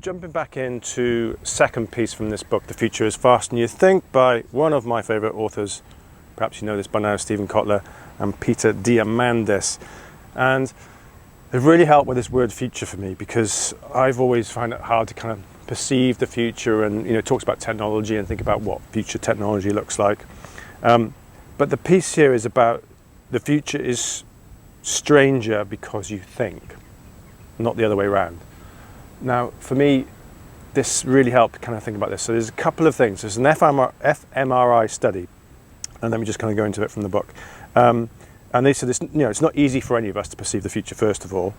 jumping back into second piece from this book, The Future is Faster Than You Think, by one of my favourite authors, perhaps you know this by now, Stephen Kotler and Peter Diamandis. And it really helped with this word future for me, because I've always found it hard to kind of perceive the future, and it talks about technology and think about what future technology looks like. But the piece here is about the future is stranger because you think, not the other way around. Now, for me, this really helped kind of think about this. So there's a couple of things. There's an fMRI study, and let me just kind of go into it from the book. And they said it's not easy for any of us to perceive the future, first of all.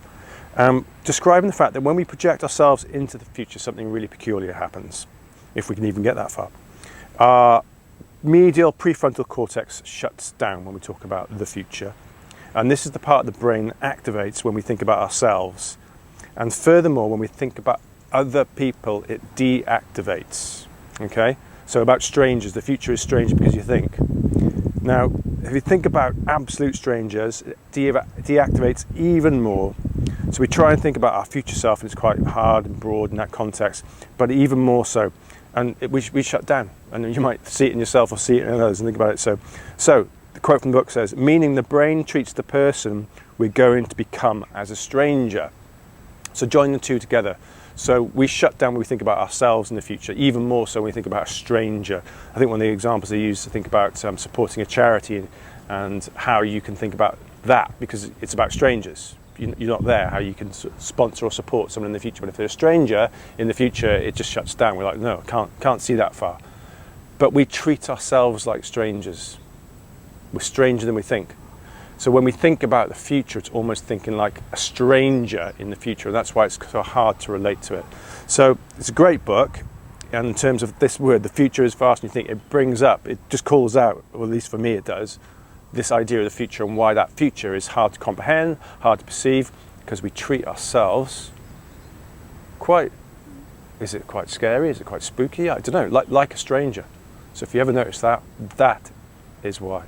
Describing the fact that when we project ourselves into the future, something really peculiar happens, if we can even get that far. Our medial prefrontal cortex shuts down when we talk about the future. And this is the part of the brain that activates when we think about ourselves. And furthermore, when we think about other people, it deactivates. Okay? So about strangers, the future is strange because you think. Now, if you think about absolute strangers, it deactivates even more. So we try and think about our future self, and it's quite hard and broad in that context, but even more so. And we shut down. And you might see it in yourself or see it in others and think about it. So the quote from the book says, meaning the brain treats the person we're going to become as a stranger. So join the two together. So we shut down when we think about ourselves in the future, even more so when we think about a stranger. I think one of the examples they use to think about supporting a charity and how you can think about that, because it's about strangers. You're not there, how you can sponsor or support someone in the future. But if they're a stranger in the future, it just shuts down. We're like, no, can't see that far. But we treat ourselves like strangers. We're stranger than we think. So when we think about the future, it's almost thinking like a stranger in the future. And that's why it's so hard to relate to it. So it's a great book. And in terms of this word, the future is faster than you think, it brings up, it just calls out, or at least for me it does, this idea of the future and why that future is hard to comprehend, hard to perceive, because we treat ourselves is it quite scary? Is it quite spooky? I don't know, like a stranger. So if you ever notice that, that is why.